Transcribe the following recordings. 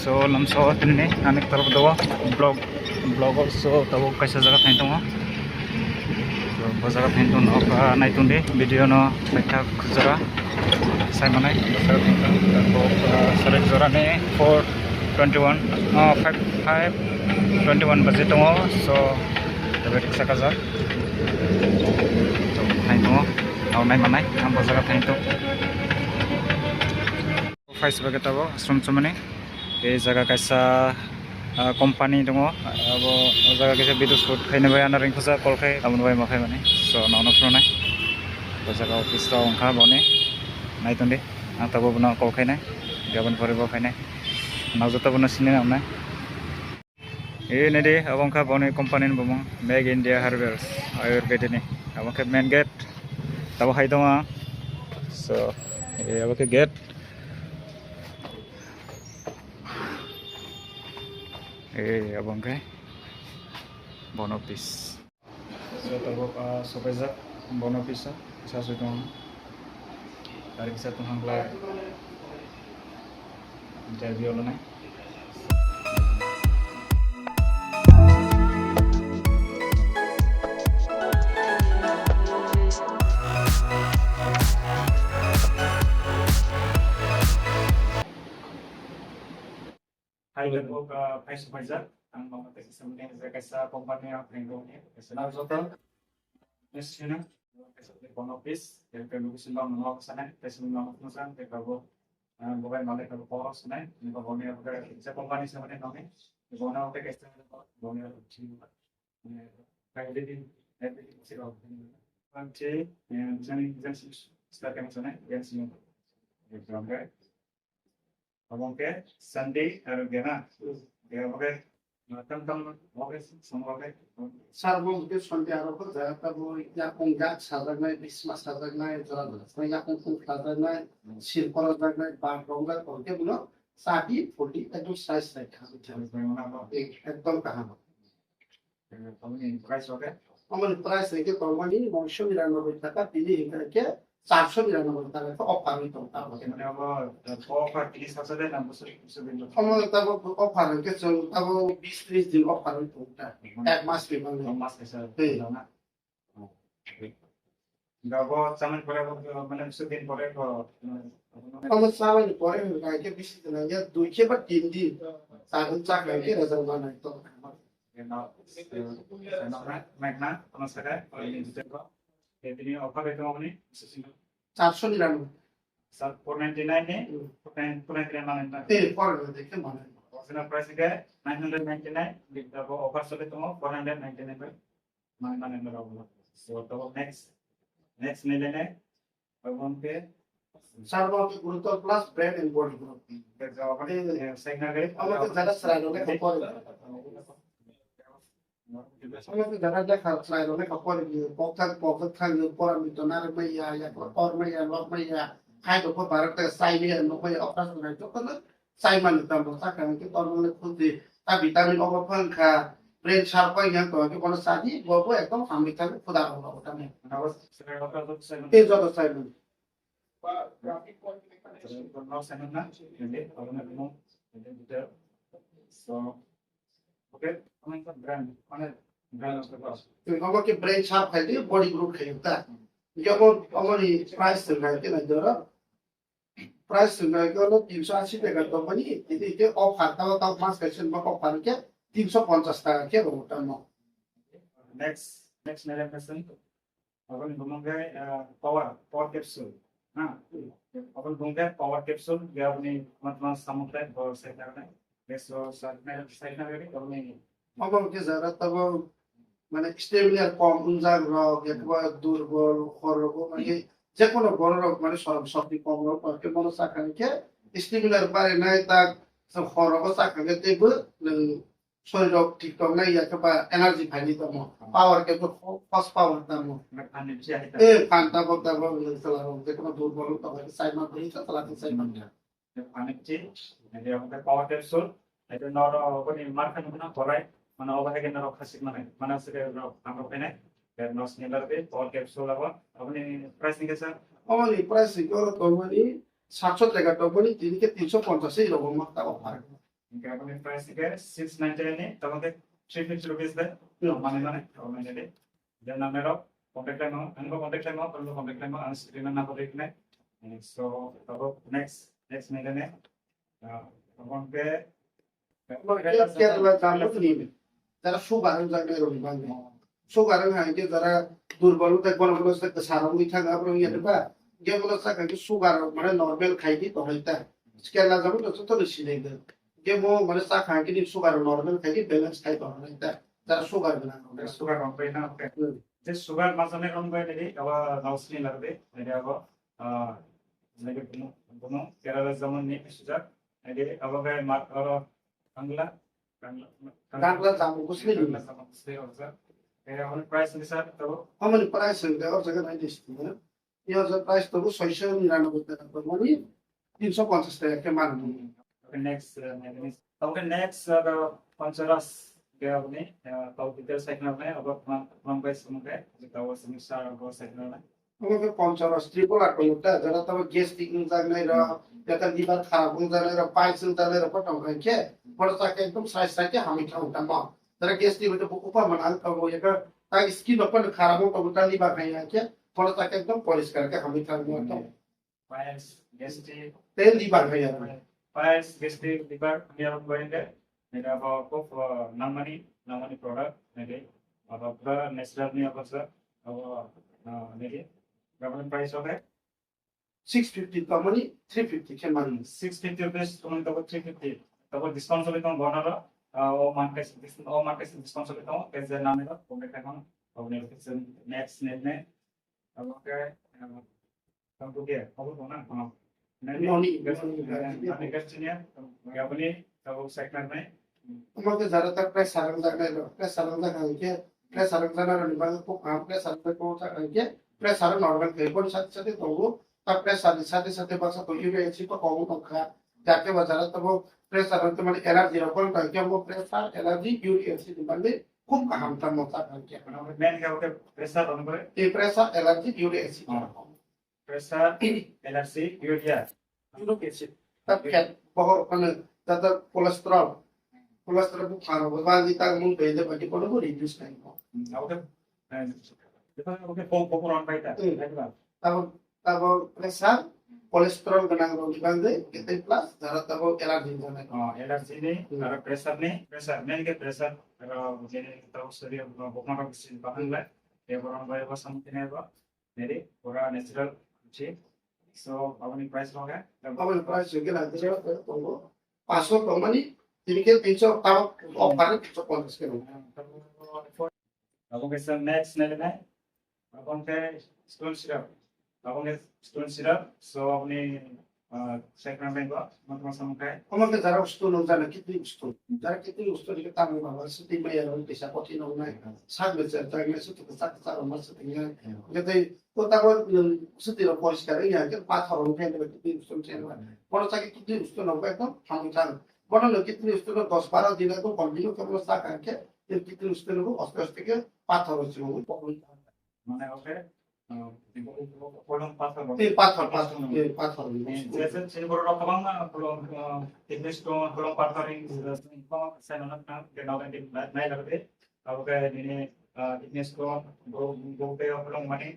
So lamso tinni anik taraf dawa blog also tabo kaisa jaga thain tongo so bo jaga thain ton ok naitunde video no baitha khujara sai manai jaga thain ton tabo select jora ne 421 521 baje tongo so tabe saka ja so thain tongo au nai manai am bo jaga thain to face baga tabo asrom chumani এই জায়গা কাইসা company দङ abo jaga kaisa video shoot khaina bai ana ring khusa call khai amon bai makhai mane so nauna phronai bo jaga office ta ongkha bone naitonde tabo bna call khainai gabon pore bo khainai nawjata bna sine amnai nede abongkha bone company bomong Make India Hardware ayurveda ni abongkha main gate tabo hai dong so abongkha gate abang ke bonopis so tabo sopejak bonopis sa sudong tarik sa tuhang la interview lo na Hai dan face supervisor ang mga taga-samling sa company ang pringone kasi na hotel nesina kasi ng office yung pwede sila mga kasana kasi mga kusan kaya bago bukan mali kalau poros na yung pagone sa company sa mga nome yung na hotel kasi bone chino kaya din sila panche yung jani start kami sana yan sino yung abang ke Sunday gana ya oke tentang oke semua oke Sarbo ke Sunday aro ko ja tabo ya kongjak sajagnai Christmas sajagnai jora ya kongkung sajagnai sirpor sajagnai ba rongal korke bulo sadi foti ekdom size rakha ekdom kaha kami price oke আমার price রেখে company 999 টাকা দিলি এখানে 499 টাকা offer হইতো তারপরে মানে আবার অফার 30 আছে না বছর আমার তারপর অফার হইতে চল তারপর 20-30 দিন অফার হইতো এক মাস পেমেন্ট মাস এসে না গাবো চামন পরে মানে দিন পরে আমার সামান পরে আগে বেশি দিন আগে 2 কে বা 3 দিন তারপর চাকরি কে রেজাল্ট বানাই তো magna কোনো সাথে ini juga ini offer itu apa nih 499 sal 499 nih 499 mana এই পরে দেখতে মানে original price ke 999 di double offer sudah itu 499 mana berapa so double next nilainya babon ke সারবাকে গুরুত্ব plus brand and body group jawabannya saya nggak আমাকে যারা slide অনেক পরে আমাকে যারা দেখা স্লাইড অনেক পরে পক্ষ থাকলে পরামিত না মাইয়া ইয়া পর মাইয়া লক মাইয়া খাই তো ভারতে সাইলে নকই অপারেশন নাই তো কোন সাইমান তাম সাকা কি তরমনে খুঁজে তা ভিটামিন অবফান খা ব্রেন শার্প হইয়া তো কি কোন সাদি গব একদম আমি থাকে খোদা হলো ওটা নেই এই যত Saiman so okay kami kan brand mana brand তুমি আমাকে ব্রেন শার্প খাইতে বডি গ্রুপ খাইতা যেমন আমার প্রাইস খাইতে না ধরো প্রাইস হলো 380 টাকা কোম্পানি এদিকে অফার তাও মাস কাছেন বা অফার কে 350 টাকা কে ওটা নো next nilai person अपन घूमेंगे पावर कैप्सूल हाँ अपन घूमेंगे पावर कैप्सूल या अपनी मतलब समुद्र और सेक्टर में बेसो साइड में भी अपनी আমাকে যারা তব মানে স্টেবিলার কম উনজাগ রোগ একবা দুর্বল খরগ মানে যে কোনো বড় রোগ মানে শক্তি কম রোগ পাকে মন সাকানিকে স্টেবিলার পারে নাই তা খরগ সাকাকে দেব শরীর ঠিক কম নাই বা এনার্জি ফাইনি তম পাওয়ার কে তো ফাস্ট পাওয়ার তম এ ফান্তা বলতা বল চলা যে কোনো দুর্বল তবে সাইড না দিই চালাতে সাইড না panik C, jadi kita power capsule, itu noro apa nih markan mana korai, mana obat yang noro kasih mana sudah noro amro pene, dan noro similar deh power capsule apa nih price nih kesana? আমার এই price হলো company 700 টাকা company দিনকে 350 এরকম একটা offer ఇంకా अपने price के 699 तमके 350 रुपीस दे तो माने ऑलरेडी देन हमरो कांटेक्ट लाइन हमको कांटेक्ट लाइन और स्क्रीन ना को देखने सो तब नेक्स्ट मिलने अपन के কেরালা জামও নিবে যারা সুগারের জায়গায় রইবান সুগারের হাইতে যারা দুর্বল দেখবো বলে সারাঙ্গি থাকা এবং ইয়েটা যেগুলো থাকে সুগার মানে নরমাল খাইতে তো হইতা কেরালা যাবো তো বেশি নেই যে মো মানে চা খাই কিন্তু সুগার নরমাল খাইতে ব্যালেন্স খাইতে হয় না যারা সুগার না sugar onไปนะযে sugar মাঝনে onไปদেখি আবার নাউসনি লাগবে এটা আবার লাগে কোনো কেরালা যেমন নিয়ে সুগার এটা আবার মার্ক বাংলা গানলা জামো বুঝলি এটা অনেক প্রাইস আছে স্যার তো আমার প্রাইস হইলে ওর জায়গা নাই দিছি না এই প্রাইস তো 699 টাকা মানে 350 টাকা কে মানবো next okay next पंचरस के अपने तो डिटेल सेक्शन में अब हम पे सुनते हैं तो वो समीक्षा को सेक्शन में আমাকে পঞ্চরস ত্রিপল আটটা যারা তবে গেস্টিক জাগনাই র যাতে লিভার খারাপ জানাই র পাইছিল তালে র পটাম খাইছে পরে তাকে একদম সাইজ সাইজে আমি খাওয়া মা যারা গেস্টিক হইতে উপা মানে তো এটা তাই স্কিন ওপেন খারাপ তো তা লিভার খাই আছে পরে তাকে একদম পরিষ্কার কে আমি খাওয়া তো पायल्स गेस्टिक তেল লিভার খাই আছে पायल्स गेस्टिक लिवर क्लियर करेंगे मेरा को नामनी प्रोडक्ट मेरे और अपना नेचुरल नहीं अब सर और मेरे डबल प्राइस हो गए 650 তো মানে 350 কে মানে 650 रुपीस तुम तो 350 तो डिस्काउंट सभी तुम बोना रो ओ मार्केट डिस्काउंट सभी तुम कैसे नाम है तो मैं कहता हूँ और नेक्स्ट ने अब क्या तुम तो क्या अब बोना हाँ नहीं गस्टिनिया अपने तो सेक्टर में আমাকে যারা তার প্রায় সারাং জায়গায় প্রায় সারাং জায়গায় প্রায় সারাং জায়গায় নিবাঙ্গ খুব প্রায় সারাং জায়গায় প্রায় সারাং নরমাল খাই কোন সাথে সাথে তবু তার প্রায় সাথে বাসা তো ইউরিয়া এসি তো কম সংখ্যা যাকে বাজারে তবু প্রায় সারাং মানে এলার্জি রকম তাই কি আমো প্রেসার এলার্জি ইউরিয়া এসি নিবাঙ্গে খুব কাহামতা মতা থাকে मेन क्या होता है प्रेशर ऑन करे এই pressure allergy urea AC pressure LRC urea uric acid তার ফ্যাট বহু মানে তার কোলেস্টেরল খুব খারাপ বা দিতা মুন পেলে বাকি কোনো রিডিউস নাই ओके देखो ओके पोको ऑन पाइटा তারপর তারপর প্রেসার কোলেস্টেরল গনাং রোগ বান্দে কেতে প্লাস যারা তারপর এলার্জি জানে एलआरसी ने और प्रेशर मेन के प्रेशर जेने तो शरीर बोकमा का किसी बाहर ले ये बराबर बाय बस हम ने बा मेरे पूरा नेचुरल चे सो अपनी प्राइस हो गया আমার প্রাইস হয়ে গেল তো 500 তো মানে তিনকে 300 তাও অফারে 150 কেন अब के नेक्स्ट ने अपन के स्टोन सिरप सो अपनी सेकंड में को मतलब समझे আমাকে যারা উস্তুন জানে কিতনি উস্তুন যারা কিতনি উস্তুন দিকে তাম বাবা সিটি মেয়ার হল পেশা কঠিন হল না সাগবে স্যার তাইলে সুতো সাক সাক মাস থেকে যদি তো তারপর সুতির পরিষ্কার এই আগে পাথর উঠে দেবে কিতনি উস্তুন চেন বড় থাকে কিতনি উস্তুন হবে একদম ফাংশন বড় লোক কিতনি উস্তুন 10-12 দিন একদম কন্টিনিউ কেবল সাক আঁকে কিতনি উস্তুন হবে আস্তে আস্তে के পাথর হচ্ছে माने ओके कोलम पाथर এই পাথর পাথর जैसे चिन बरो रकम ना कोलम टेक्निक स्टोन कोलम पाथरिंग को सेनन ना के नाउ के नहीं लगते अब के ने टेक्निक स्टोन गो पे कोलम माने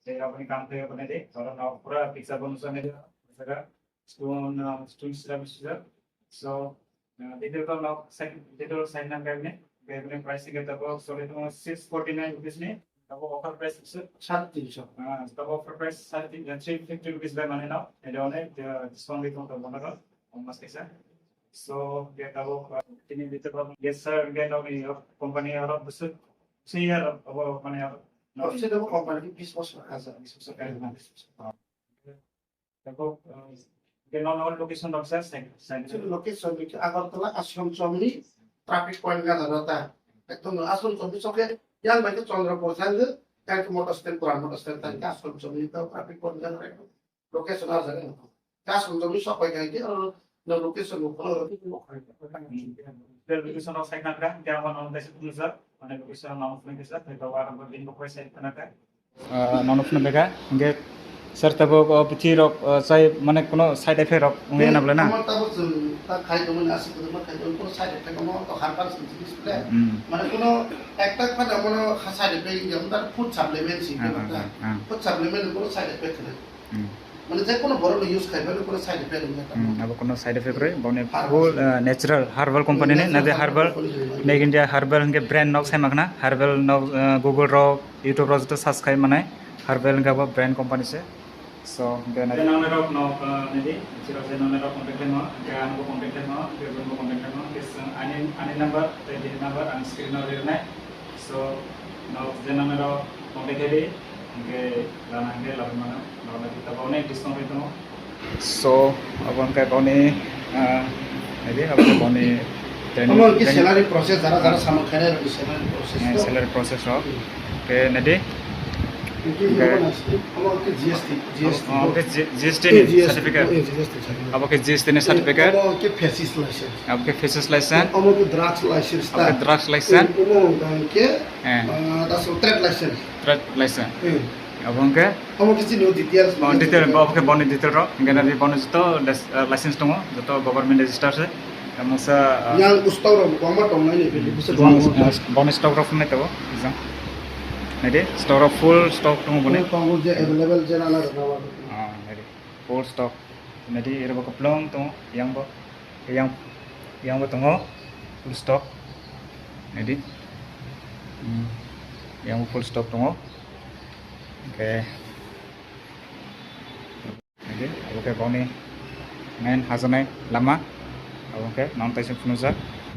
से अपने काम पे अपने दे और ना पूरा पिक्चर बनने में जगह स्टोन सिरप सो डिटेल तो ना साइन ना करने अपने प्राइस के तब सॉरी तो 649 रुपीस ने तब ऑफर प्राइस 350 तब ऑफर प्राइस 350 रुपीस बाय माने ना এটা অনেক ডিসকাউন্ট দিতে হবে মনে করো অলমোস্ট এসে সো গেট আবো তিনি দিতে পারবেন yes sir gate of company আর বস সিয়ার আবো মানে সেটা কোম্পানি 20 বছর আছে 20 বছর কাজ না দেখো গেট অন লোকেশন অফ সাইন location Agartala Ashram Chowmuhani traffic point গাদারতা একদম আশ্রম চমনি চকে yang baik চন্দ্রপুর থাকলে কারণ মোটর স্ট্যান্ড পুরান মোটর স্ট্যান্ড থাকে আশ্রম চমনি তো ট্রাফিক পয়েন্ট গাদার একদম লোকেশন আছে আশ্রম চমনি সব পাই গাইতে আর লোকেশন উপরে লোকেশন অফ সাইন না क्या वन ऑन द यूजर মানে লোকেশন নাম অফ নেকে স্যার তো আর আমরা দিন পয়সা ইতনা का नाम ऑफ ने बेगा इंगे sir tabo piti rok sai mane kono side effect rok ngai na blana আমার তারপর তা খাইতো মানে আসি তো খাইতো কোনো সাইড এফেক্ট কোনো তো হারবাল জিনিস বলে মানে কোনো একটা কথা কোনো সাইড এফেক্ট যেমন তার food supplement sea food supplement কোনো সাইড এফেক্ট নেই মানে যে কোনো বড় ইউজ খাইবে কোনো সাইড এফেক্ট নেই abo kono side effect roi bone full natural herbal company ne na de herbal make india herbal nge brand nok sai magna herbal nok google rok youtube rok to subscribe mane herbal nge ba brand company se so then Then on the rock now, maybe zero then on the rock contact them, can go contact them, they will go contact them. This any number, the number and screen now there night. So now then on the rock contact it. Okay, lana ke lana mana, lana kita bawa ni discount itu. so abang kai bone maybe abang bone আমার কি salary process যারা যারা সামান খায় না salary process salary process rok okay nade আমার কি GST okay gst certificate abo ke gst ne certificate আমার কি ফেসিস licence abo ke faces license আমার কি drugs licence abo ke drugs license আমার কি eh das trade license trade license abang ke আমার কিছু new details detail abo ke bone detail rok ngena di bone to license tongo joto government register se kamusa yang ustauro আমার তো নাই নেবে বুঝছো bone stock rok ne to exam nade stock of full stock tongo bone পাবো যে available যে নালা দাও nade full stock nade ero ko plong tongo yang bo tongo full stock nade yang full stock tongo okay nade oke bone main hajanai lama oke non taisuk funujak